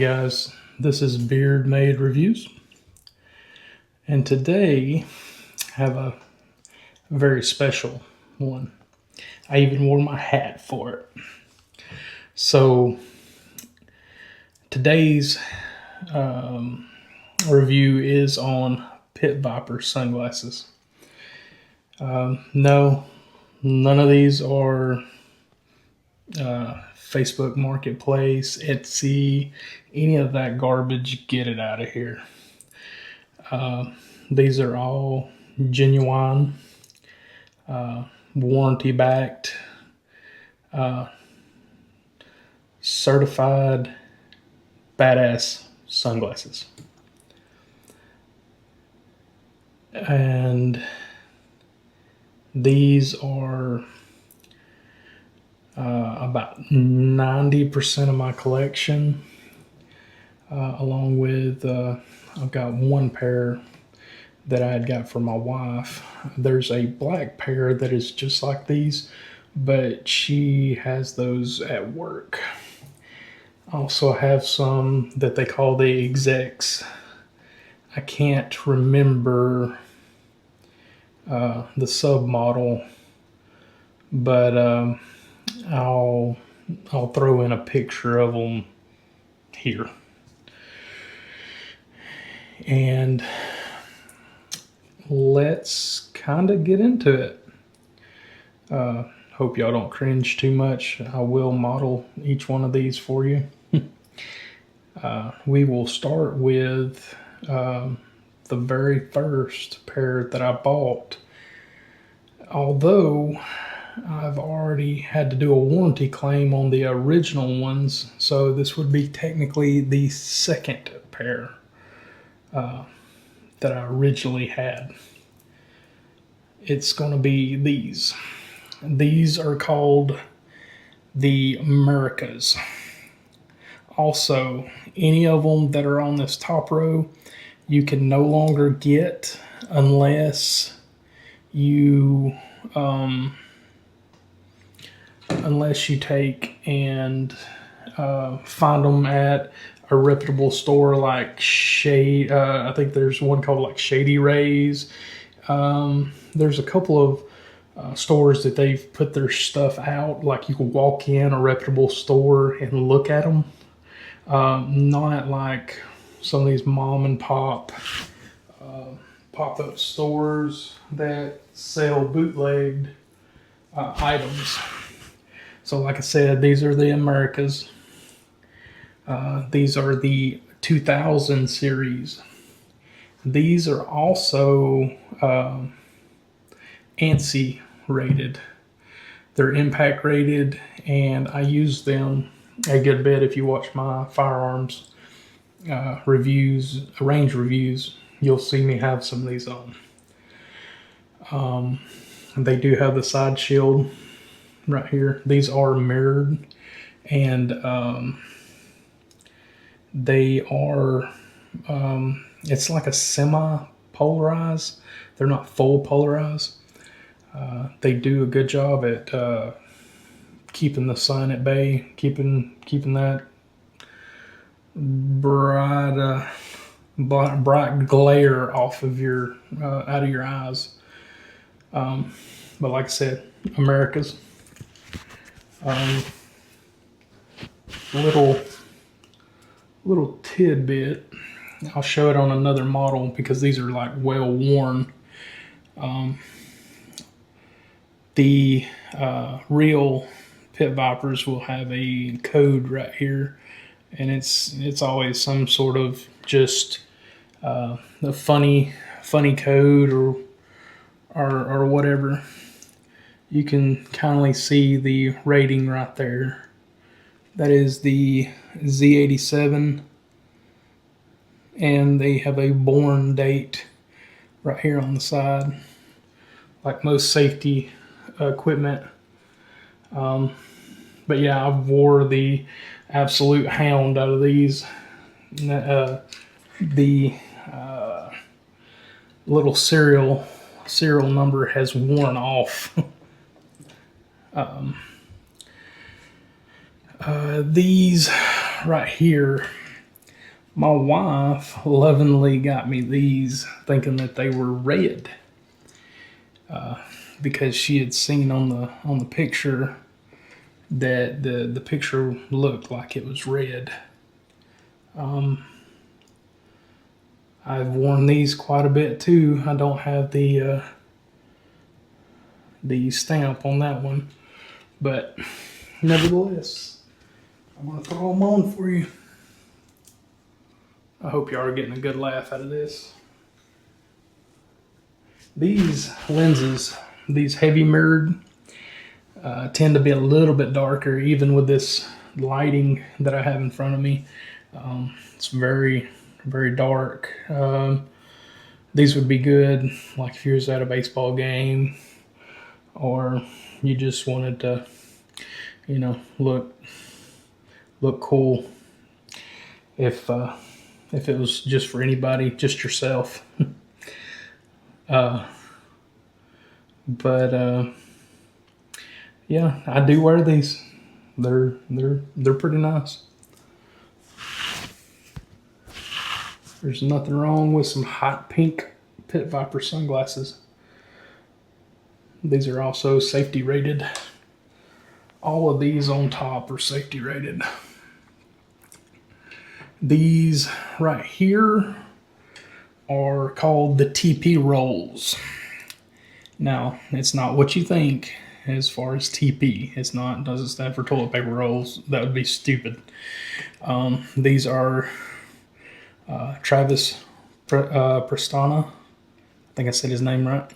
guys, this is Beard Made Reviews, and today I have a very special one. I even wore my hat for it. So today's review is on Pitviper sunglasses. No, none of these are Facebook Marketplace, Etsy, any of that garbage. Get it out of here. These are all genuine, warranty backed, certified badass sunglasses. And these are about 90% of my collection, along with I've got one pair that I had got for my wife. There's a black pair that is just like these, but she has those at work. Also have some that they call the execs. I can't remember the sub model, but I'll throw in a picture of them here. And let's kind of get into it. Hope y'all don't cringe too much. I will model each one of these for you. We will start with the very first pair that I bought. Although I've already had to do a warranty claim on the original ones, so this would be technically the second pair that I originally had. It's going to be these. These are called the Americas. Also, any of them that are on this top row, you can no longer get unless you take and find them at a reputable store like Shade. I think there's one called like Shady Rays. There's a couple of stores that they've put their stuff out. Like you can walk in a reputable store and look at them. Not like some of these mom and pop pop-up stores that sell bootlegged items. So like I said, these are the Americas. These are the 2000 series. These are also ANSI rated. They're impact rated, and I use them a good bit. If you watch my firearms reviews, range reviews, you'll see me have some of these on. They do have the side shield right here. These are mirrored, and they are it's like a semi-polarized. They're not full polarized. They do a good job at keeping the sun at bay, keeping that bright glare off of your out of your eyes. But like I said, Americas. Little tidbit. I'll show it on another model because these are like well worn. The real Pitvipers will have a code right here, and it's always some sort of just a funny code or whatever. You can kindly see the rating right there. That is the Z87, and they have a born date right here on the side, like most safety equipment. But yeah, I wore the absolute hound out of these. The little serial number has worn off. These right here My wife lovingly got me these, thinking that they were red, because she had seen on the picture that the picture looked like it was red. I've worn these quite a bit too. I don't have the stamp on that one, but nevertheless, I'm gonna throw them on for you. I hope y'all are getting a good laugh out of this. These lenses, these heavy mirrored, tend to be a little bit darker, even with this lighting that I have in front of me. It's very, very dark. These would be good, like if you was at a baseball game, or you just wanted to, look cool. If it was just for anybody, just yourself. But yeah, I do wear these. They're pretty nice. There's nothing wrong with some hot pink Pitviper sunglasses. These are also safety rated. All of these on top are safety rated. These right here are called the TP rolls. Now, it's not what you think as far as TP. It doesn't stand for toilet paper rolls. That would be stupid. These are Travis Prestana. I think I said his name right.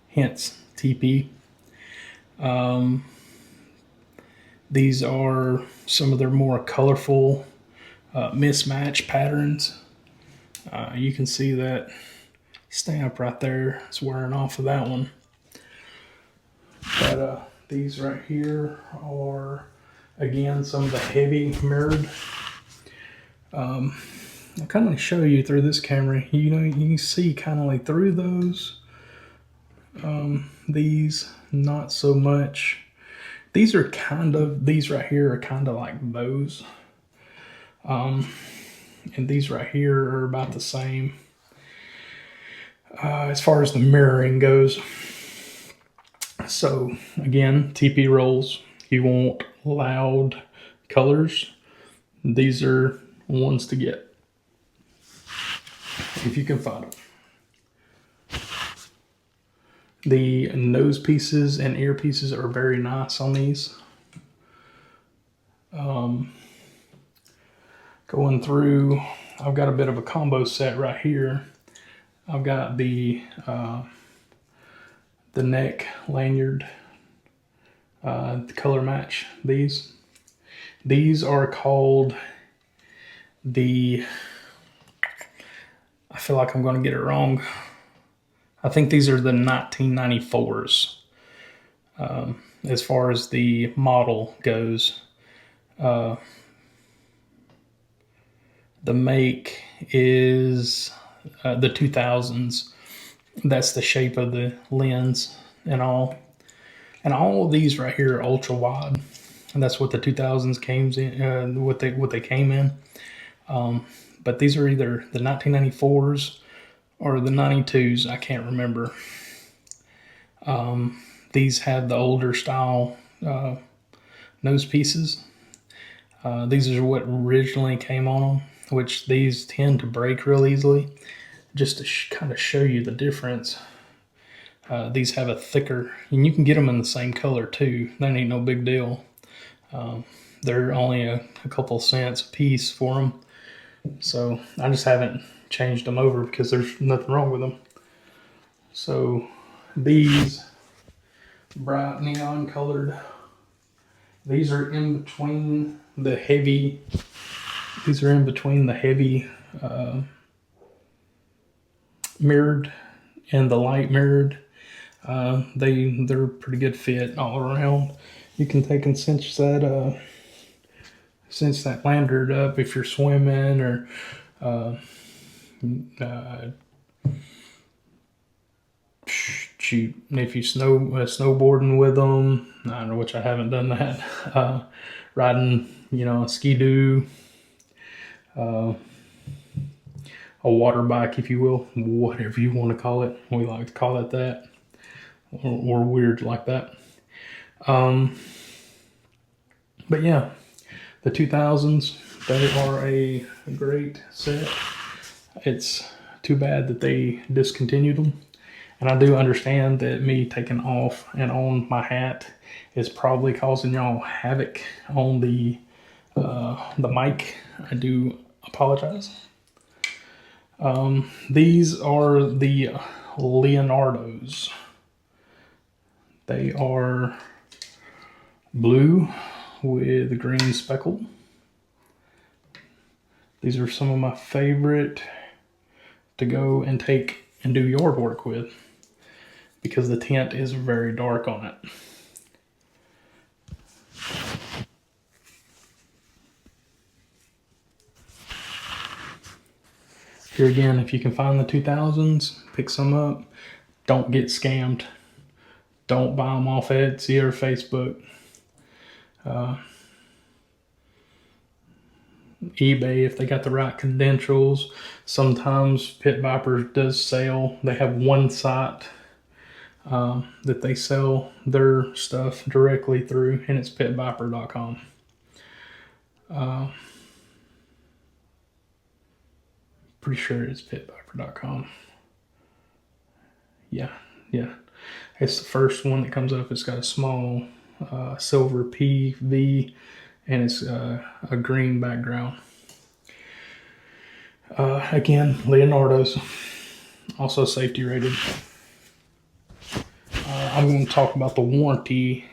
Hence TP. These are some of their more colorful mismatch patterns. You can see that stamp right there. It's wearing off of that one. But these right here are, again, some of the heavy mirrored. I'll kind of show you through this camera. You can see kind of like through those. These, not so much. These right here are kind of like those. And these right here are about the same. As far as the mirroring goes. So again, TP rolls, you want loud colors. These are ones to get, if you can find them. The nose pieces and ear pieces are very nice on these. Going through, I've got a bit of a combo set right here. I've got the neck lanyard, the color match. These are called I feel like I'm going to get it wrong. I think these are the 1994s. As far as the model goes, the make is the 2000s. That's the shape of the lens and all. And all of these right here are ultra wide. And that's what the 2000s came in, what they came in. But these are either the 1994s or the 92s. I can't remember. These have the older style nose pieces. These are what originally came on them, which these tend to break real easily. Just to kind of show you the difference. These have a thicker, and you can get them in the same color too. That ain't no big deal. They're only a couple cents a piece for them. So I just haven't changed them over because there's nothing wrong with them. So these bright neon colored, these are in between the heavy, mirrored and the light mirrored. They're pretty good fit all around. You can take and cinch that lanyard up if you're swimming or shoot, if you snowboarding with them. I don't know, which I haven't done that. Riding, a ski-doo. a water bike, if you will, whatever you want to call it. We like to call it that, or weird like that. But yeah, the 2000s, they are a great set. It's too bad that they discontinued them. And I do understand that me taking off and on my hat is probably causing y'all havoc on the mic. I do apologize. These are the Leonardos. They are blue with green speckle. These are some of my favorite to go and take and do yard work with because the tint is very dark on it. Here again, if you can find the 2000s, pick some up. Don't get scammed. Don't buy them off Etsy or Facebook. eBay, if they got the right credentials. Sometimes Pitviper does sell. They have one site that they sell their stuff directly through, and it's pitviper.com. Pretty sure it's pitviper.com. Yeah. It's the first one that comes up. It's got a small silver PV, and it's a green background. Again, Leonardo's, also safety rated. I'm going to talk about the warranty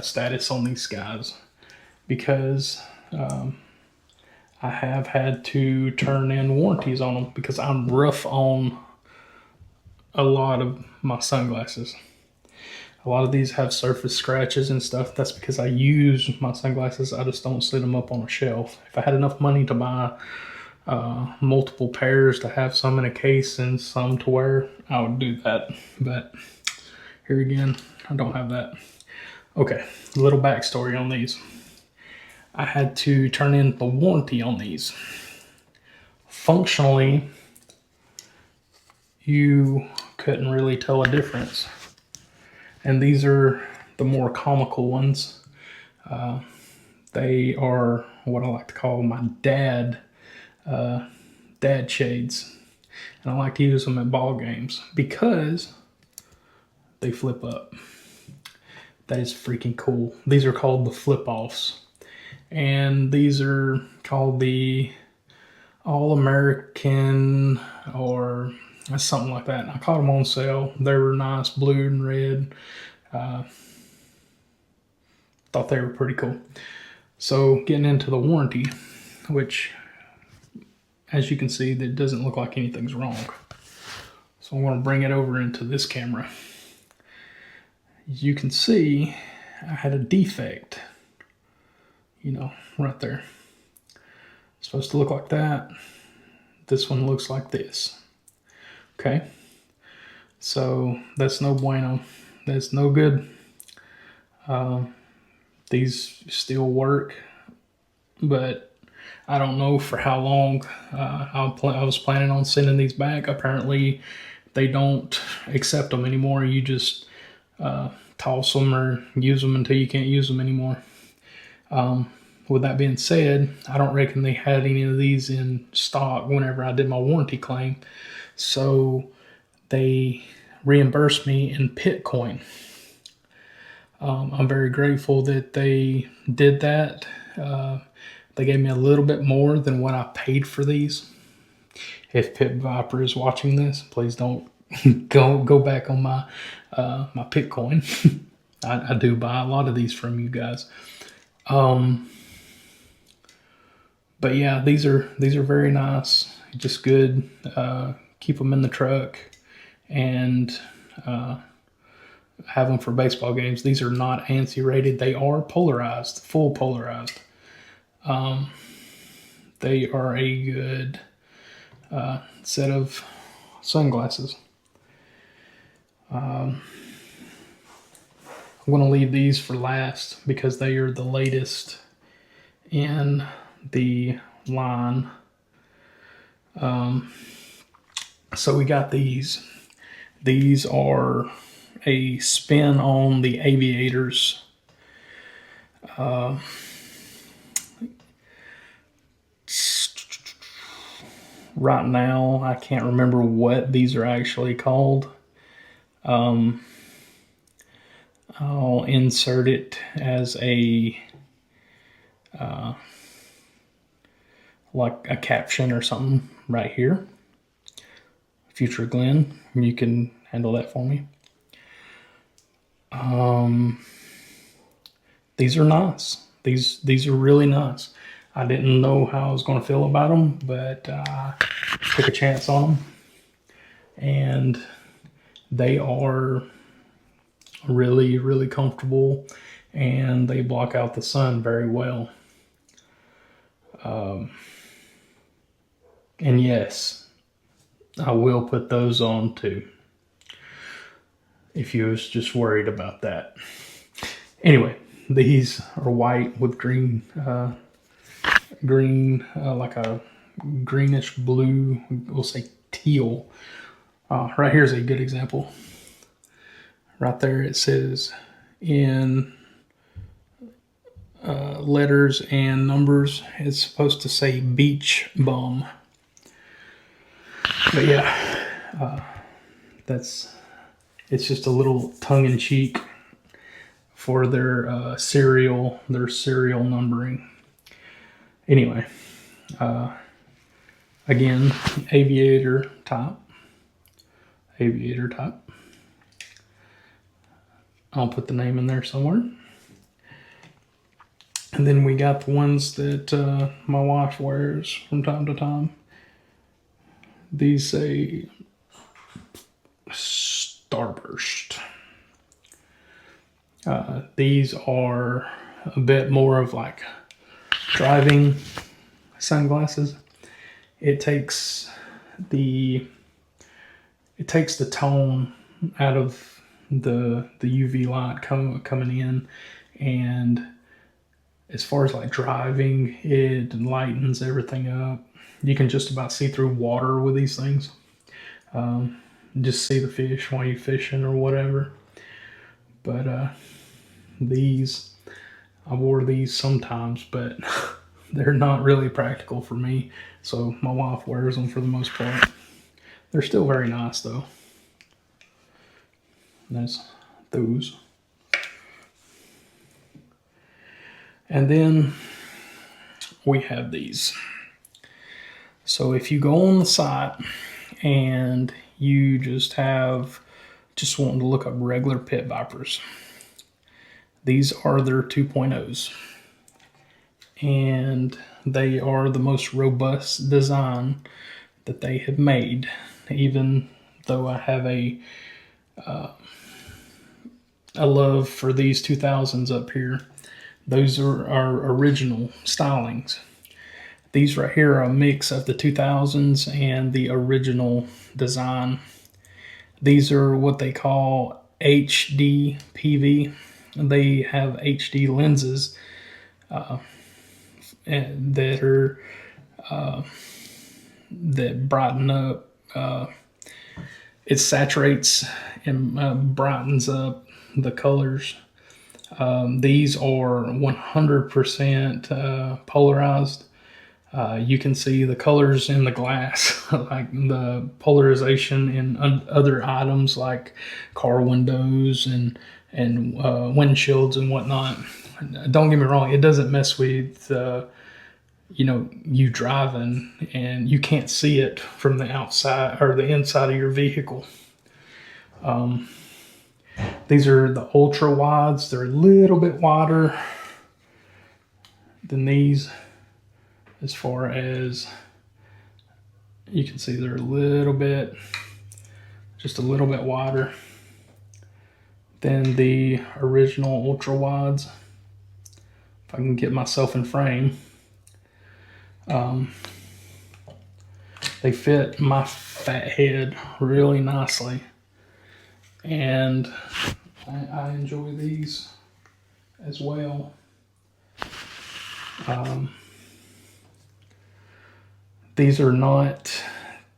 status on these guys because I have had to turn in warranties on them because I'm rough on a lot of my sunglasses. A lot of these have surface scratches and stuff. That's because I use my sunglasses. I just don't sit them up on a shelf. If I had enough money to buy multiple pairs, to have some in a case and some to wear, I would do that. But here again, I don't have that. Okay, a little backstory on these. I had to turn in the warranty on these. Functionally, you couldn't really tell a difference. And these are the more comical ones. They are what I like to call my dad shades. And I like to use them at ball games because they flip up. That is freaking cool. These are called the flip-offs. And these are called the All-American or something like that. I caught them on sale. They were nice, blue and red. Thought they were pretty cool. So getting into the warranty, which as you can see, that doesn't look like anything's wrong. So I'm going to bring it over into this camera. You can see I had a defect, right there. It's supposed to look like that. This one looks like this. Okay, so that's no bueno. That's no good. These still work, but I don't know for how long. I was planning on sending these back. Apparently, they don't accept them anymore. You just toss them or use them until you can't use them anymore. With that being said, I don't reckon they had any of these in stock whenever I did my warranty claim. So they reimbursed me in Bitcoin. I'm very grateful that they did that. They gave me a little bit more than what I paid for these. If Pitviper is watching this, please don't go back on my my Bitcoin. I do buy a lot of these from you guys. But yeah, these are very nice. Just good. Keep them in the truck and have them for baseball games. These are not ANSI rated. They are polarized, full polarized. They are a good set of sunglasses. I'm going to leave these for last because they are the latest in the line So we got these. These are a spin on the aviators. Right now, I can't remember what these are actually called. I'll insert it as a like a caption or something right here. Future Glenn, you can handle that for me. These are nice. These are really nice. I didn't know how I was going to feel about them, but I took a chance on them, and they are really, really comfortable, and they block out the sun very well. And yes, I will put those on too, if you was just worried about that. Anyway, these are white with green, like a greenish blue, we'll say teal. Right here's a good example. Right there it says in letters and numbers, it's supposed to say beach bum. But yeah, it's just a little tongue-in-cheek for their serial numbering. Anyway, again, aviator type. I'll put the name in there somewhere. And then we got the ones that my wife wears from time to time. These say Starburst. These are a bit more of like driving sunglasses. It takes the tone out of the UV light coming in, and as far as like driving, it lightens everything up. You can just about see through water with these things. Just see the fish while you're fishing or whatever. But these, I wore these sometimes, but they're not really practical for me. So my wife wears them for the most part. They're still very nice though. That's those. And then we have these. So if you go on the site and you just wanting to look up regular Pitvipers, these are their 2.0s. And they are the most robust design that they have made, even though I have a love for these 2000s up here. Those are our original stylings. These right here are a mix of the 2000s and the original design. These are what they call HD PV. They have HD lenses that brighten up. It saturates and brightens up the colors. These are 100% polarized. You can see the colors in the glass, like the polarization in other items like car windows and windshields and whatnot. Don't get me wrong, it doesn't mess with you driving, and you can't see it from the outside or the inside of your vehicle. These are the ultra wides. They're a little bit wider than these. As far as you can see, they're just a little bit wider than the original ultra wides. If I can get myself in frame. They fit my fat head really nicely, and I enjoy these as well. These are not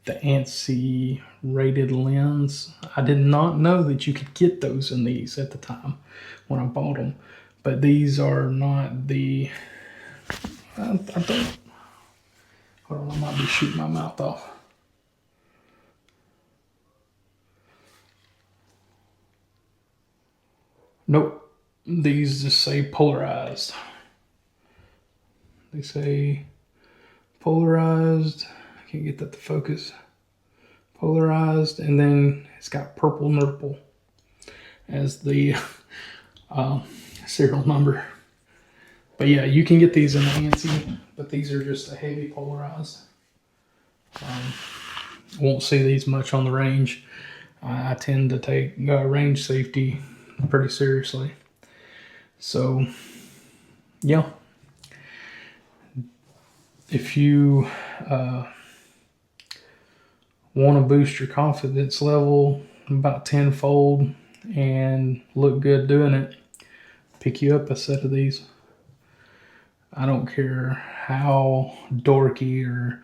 the ANSI rated lens. I did not know that you could get those in these at the time when I bought them. But these are not the, I don't, hold on, I might be shooting my mouth off. Nope, these just say polarized. They say polarized, I can't get that to focus. Polarized, and then it's got purple nurple as the serial number. But yeah, you can get these in the ANSI, but these are just a heavy polarized. Won't see these much on the range. I tend to take range safety pretty seriously. So yeah, if you want to boost your confidence level about tenfold and look good doing it, pick you up a set of these. I don't care how dorky or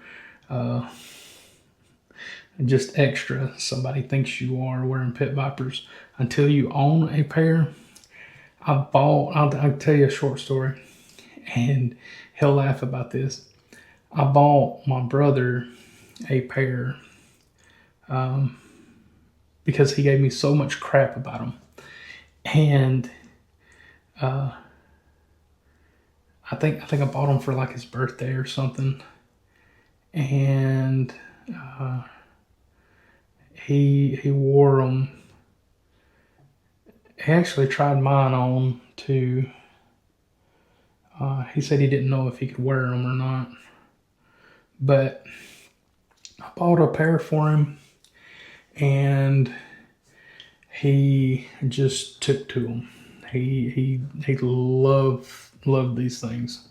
just extra somebody thinks you are wearing Pitvipers. Until you own a pair, I'll tell you a short story, and he'll laugh about this. I bought my brother a pair because he gave me so much crap about them. And I think I bought them for like his birthday or something. And he wore them. He actually tried mine on too. He said he didn't know if he could wear them or not. But I bought a pair for him, and he just took to them. He loved these things,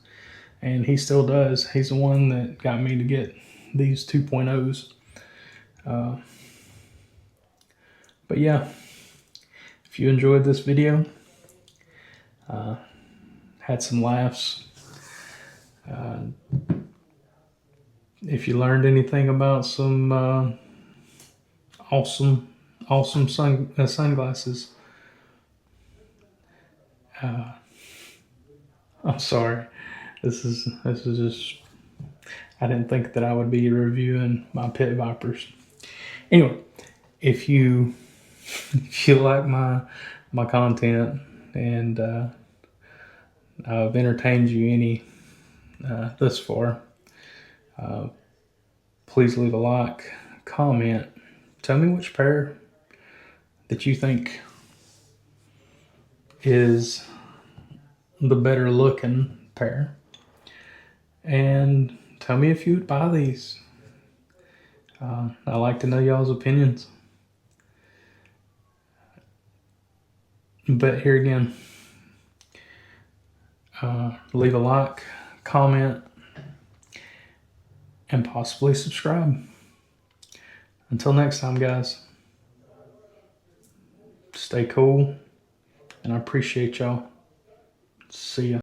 and he still does. He's the one that got me to get these 2.0s. But yeah, if you enjoyed this video, had some laughs, if you learned anything about some awesome sunglasses, I'm sorry. This is just, I didn't think that I would be reviewing my Pitvipers. Anyway, if you like my content and I've entertained you any thus far, please leave a like, comment, tell me which pair that you think is the better looking pair, and tell me if you would buy these. I like to know y'all's opinions. But here again, leave a like, comment, and possibly subscribe. Until next time, guys, stay cool, and I appreciate y'all. See ya.